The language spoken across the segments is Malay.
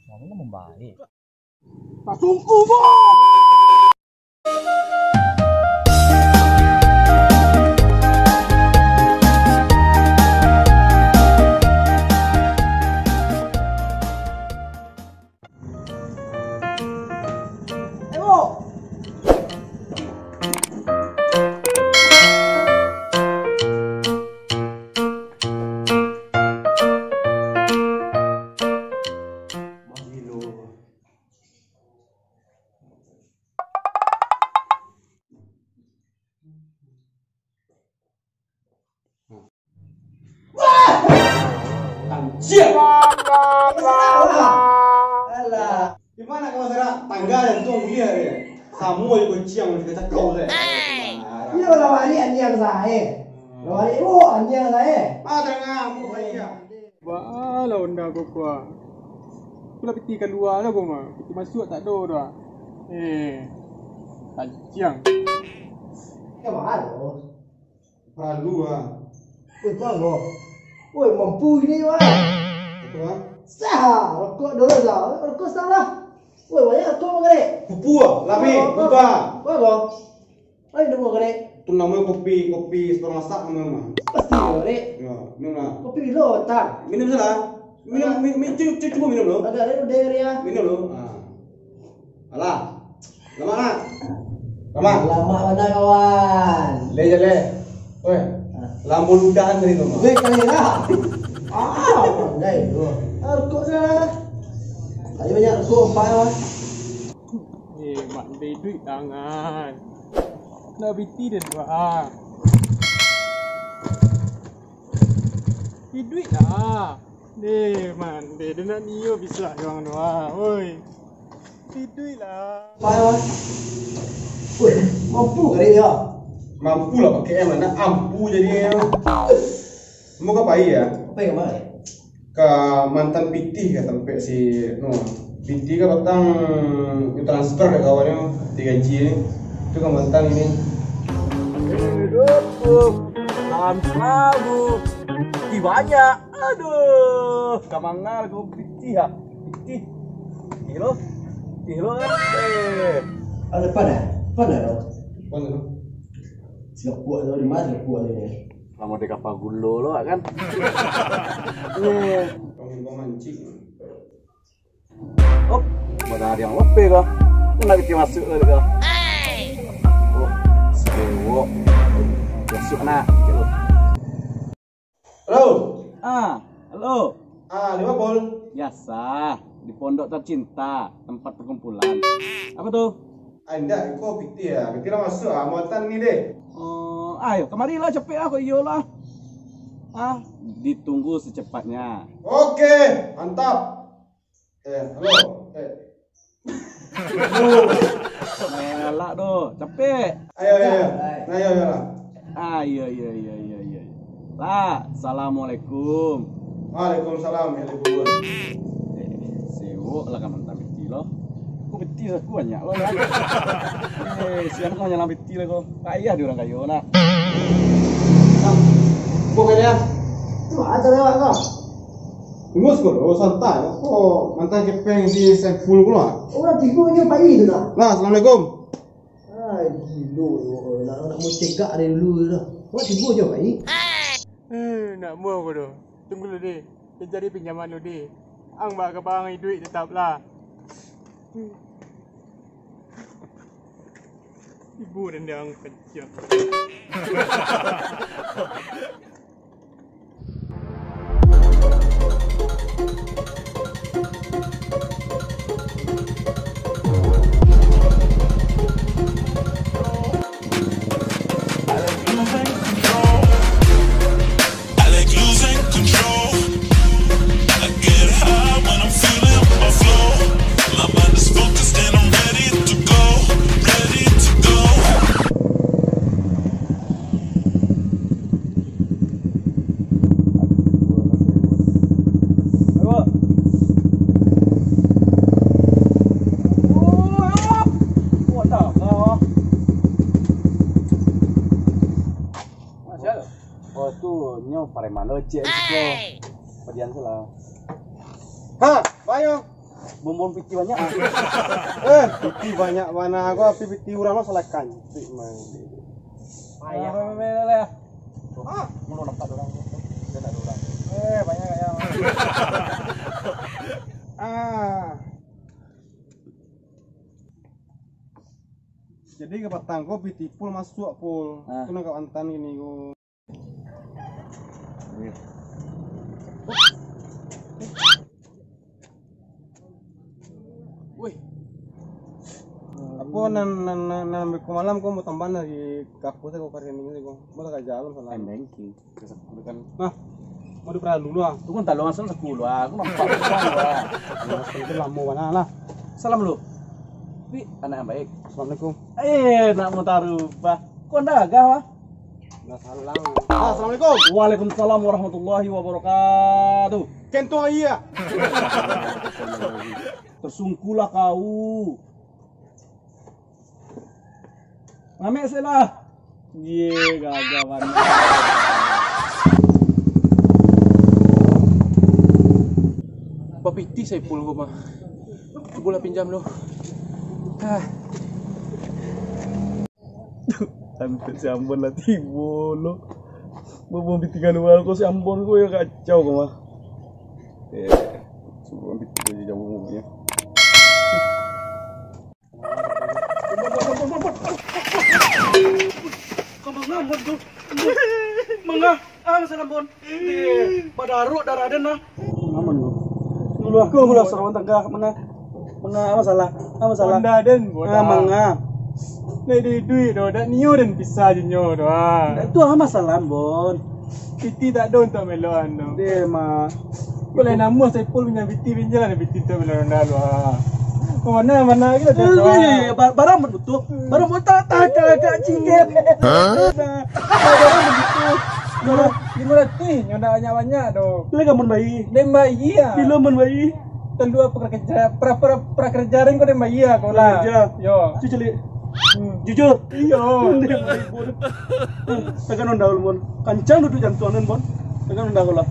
Suaminya membaik. Tak sungguh, Bos. Anjir! Alah, gimana kamu sekarang tangga dan tuang liar ya? Kamu aja kuciang di kacak kau deh. Iya kalau wali anjing saya. Wali anjing saya. Ada ngamu aja. Wah, lah unda aku kuah. Aku lah piti keluar lah aku mah. Piti masuk tak ada dah. Tajang. Kamu ada? Perlu ah. Perlu. Woi, mampu gini wah. Itu ah. Sah, rokok dulu sah. Rokok salah. Woi, banyak rokok kali. Pupu ah, lami, buka. Bagus. Ayo dulu kali. Itu namanya kopi seperti masak namanya mah. Pasti kali. Ya, minum lah. Kopi dulu, tak. Minum salah. Minum, cuba minum lo. Agak ada dari ya. Minum lo. Alah, lama nak. Lama. Lama mana kawan? Le. Weh, lampu ludahan dari rumah. Woi, kali lah. Pandai tu. Rokok sana. Ayo banyak rokok empat lah. Mak dia duit tangan. Nak piti dia dua. Duit lah. Man, dia nak niyo bisa orang dua. Oi. Duit lah. Empat lah. Woi, mampu kali ya. Mampu lah pakai M lah, ampu jadi mau ke pai ya? Apa yang mana? Ke mantan PT kata sampai si PT kan batang transfer ke kawannya digaji ni. Itu kan mantan ini. Hidupku salam selalu di banyak. Aduh, kamangal kau PT ya? PT. Kilo kan? Ada mana? Mana dong? Mana tu? Siap buat tu di mana buat ni? Lama di kapal gulo lo kan? Kau mancing. Oh, mana ada yang lebih kah? Nak kita masuk lagi kah? Oh, sewa. Masuk nak. Halo. Halo. Lima bol. Biasa di pondok tercinta, tempat perkumpulan. Apa tuh? Anda, kau PT ya? PT lah masuk mantan ni deh. Ayo, kemarilah cepet aku iyalah. Ditunggu secepatnya. Oke, mantap. Halo. Melak doh, cepet. Ayo. Ayo lah. Iya. Lah, assalamualaikum. Waalaikumsalam. Sewok lah kan mantan beti lo. Kok beti aku banyak lo kan? Siapa kau nyala beti lah kau? Kaya di orang kayo nak. Bukan ya? Tu ada lewat kau. Tunggu sekolah, santai. Oh, mantan kepeng si Saiful pula. Orang tigurnya pagi tu nak. Nah, assalamualaikum. Gilo nak mau cegak dari dulu dah. Orang tigur je pagi. Nak mau aku tu. Tunggu dulu deh. Dia jadi pinjaman dulu deh. Ang bak ke bang duit tetap lah. Ibu dan dia ang kerja. tu nyo pare mana cek itu. Padian salah. Ha, bayo. Bumbon piti banyak. Piti banyak mana aku api piti urang lo salah kantik mah. Ayah. Mulu nampak orang. Dia tak orang. Banyak kayak. Jadi ke petang kau piti pul masuk pul. Aku nak antan gini ku. Woi. Aku nan malam kau mau tambahan lagi kampus aku karya ini kau. Mau tak jalan salah. Banking. Bukan. Nah, mau diperan dulu ah. Tu kan talongan sana sekolah. Aku nampak orang. Itu lama mana lah. Salam lu. Pi, anak yang baik. Assalamualaikum. Nak mau taruh apa? Kau dagang mah? Nah salam. Assalamualaikum. Waalaikumsalam warahmatullahi wabarakatuh. Kentong iya. Tersungkulah kau. Ngamek selah. Ye, gagah mana. Apa piti saya pul gua mah. Bola pinjam lo. Sampai si Ambon lah tibo lo. Mau bitingan luar kau si Ambon kau ya kacau kau mah. Suruh bitin jauh ngomongnya. Ambon tu. Mangga, masalah Ambon. Padaruk darah ada nah. Aman lu. Dulu aku mula seruan tangga mangga. Mangga masalah. Honda dan boda. Mangga. Nek di duit do, dak nio dan bisa je nyo do. Itu masalah Ambon. Piti tak ada untuk meloan do. Dia mah. Boleh nama saya pul punya biti pinjam biti tu meloan dah lo. Mana kita tu. Barang betul. Barang betul tak ciket. Barang betul. Gimana ti? Nyoda banyak do. Boleh kamu bayi. Dem bayi ya. Bila men bayi. Tendua prakerja ring ko dem bayi ya ko lah. Yo. Cuci jujur. Iyo. Tekan ondal mon. Kancang duduk jantuanan mon. Tekan ondal lah.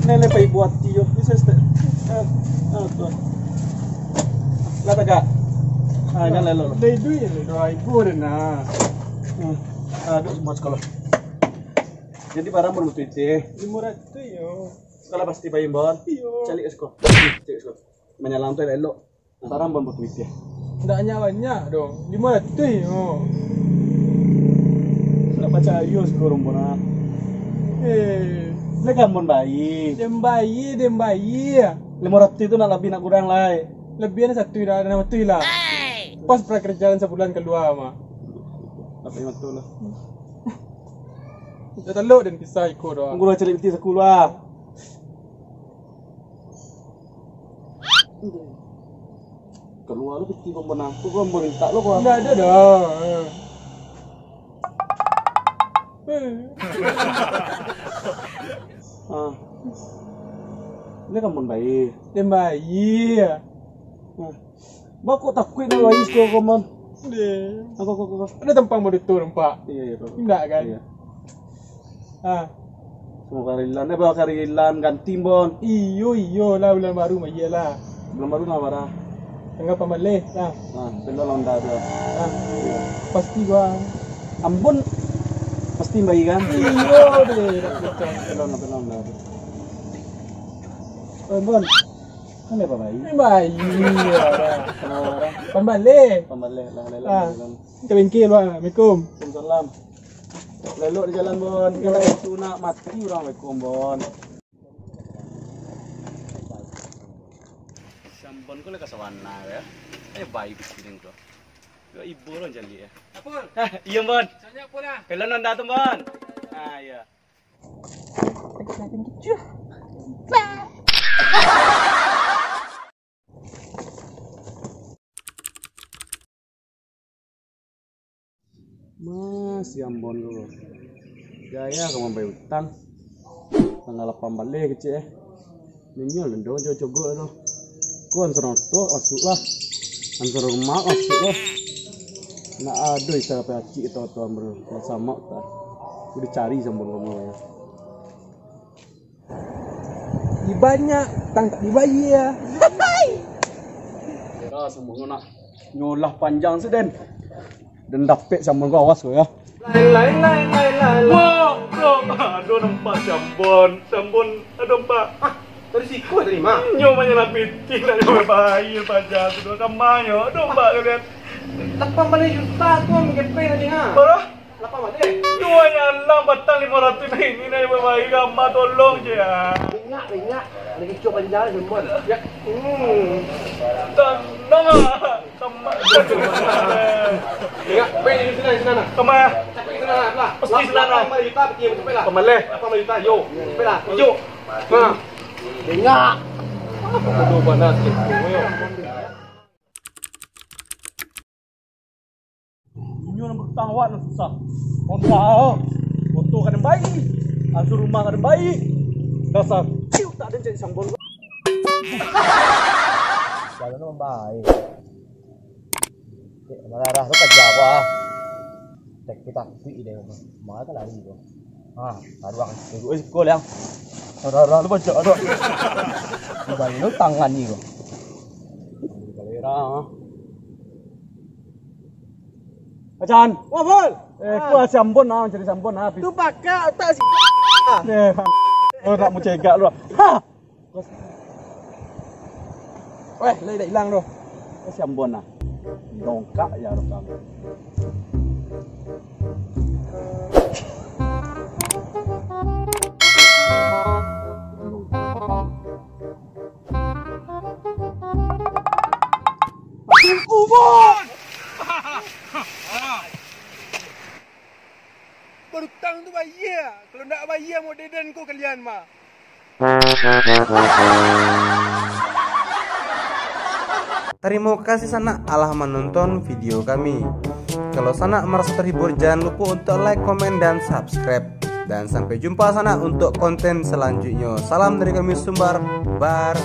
Nele pai buat tio. Bisa ste. Tu. Lah tak. Jangan lelo. Dei duit le do ai gor na. Aduh buat sekolah. Jadi barang bermutu itu. 500 yo. Sekolah pasti bayi bon. Iyo. Cari sekolah. Cari sekolah. Menyalam tu lelo. Barang bermutu itu. Ndak banyak dong. 500 yo. Nak baca ayo sekolah bona. Ini kampun bayi. Dem bayi. 500 itu nak lebih nak kurang lah. Lebihnya satu dah ada satu lah. Pas prakerjaan sebulan keluar mah. Apa yang betul lah. Dah teluk dan pisah ikut doang. Aku dah cari peti sekolah. Keluar lu peti pembenang. Tu kau minta lu kau. Enggak ada dah. Ini kampun bayi. Dem bayi. Kok takut nak bayi sekolah kampun. Aku. Ada tempang mau diturun pak. Iya. Enggak kan? Iya. Semua karilan, bawa karilan ganti bon. Iyo lah bulan baru mah iyalah. Belum baru nak barang. Tengah pamaleh lah. Belum londa tu. Pasti gua. Ambon pasti bayi kan? Iyo deh. Belum londa. Ambon. Kan apa bayi? Bayi. Pamaleh. Pamaleh lah. Ke bengkel lah. Assalamualaikum. Waalaikumsalam. Lelok di jalan bon. Kalau itu nak mati orang Waalaikum bon. Sambon ko lekas warna ya. Bayi bikin ko. Yo ibu lo jali ya. Apa? Iya bon. Soalnya apa dah? Kalau nanda tu bon. Iya. Mas Ambon dulu. Gaya kamu bayar utang. Tanggal 8 balik kecil Ninyo lendo jogo tu. Ku ansur tu masuk lah. Ansur rumah masuk lah. Nak ada itu apa acik itu tuan bro. Sama tak. Udah cari sambal kamu ya. Di banyak, tangkap di bayi ya. Kira sambal kau nak nyolah panjang seden. Dan dapet sambal kau awas kau ya. Lain. Wah, aduh nampak sambal, aduh nampak. Dari siku terima. Nyomanya lah piting dari bayi panjang tu kamanya. Aduh nampak kalian. 8 juta tu mungkin pay tadi ha. Berapa? 8 mana? Dua nyala batang 500 ini nih bayi gamma tolong je ya. Ringat. Lagi cuba panjang semua. Ya. Tenang kamma. Ringat, pay di sana. Kamma. Tapi sana lah. Pasti sana. 8 juta pergi sampai lah. Kamma leh. 8 juta yo. Sampai lah. Yo. Ha. Ringat. Aduh panas gitu. Inyo nang bertangwat nang susah. Wow. Foto kan bayi. Asur rumah kan bayi. Dasar. Ciu tak ada jadi sambal. Kalau nama baik. Marah tu kerja apa? Tak kita pi dia. Mana tak lari tu. Ah, taruh kan. Kau yang. Rara lu baca ada. Bayi lu tangan ni kau. Kalera. Acan. Wah, Bol. Ku sambon ah, cari sambon ah. Tu pakai otak si. Oh, nak mau cegak lu. Ha. Weh, lagi dah hilang tu. Sambon ah. Dongkak ya rekam. Berutang tu bayi ya. Kalau nak bayi mau dedan kau kalian mah. Terima kasih Sanak Allah menonton video kami. Kalau Sanak merasa terhibur, jangan lupa untuk like, komen, dan subscribe. Dan sampai jumpa Sanak untuk konten selanjutnya. Salam dari kami Sumbar Bar.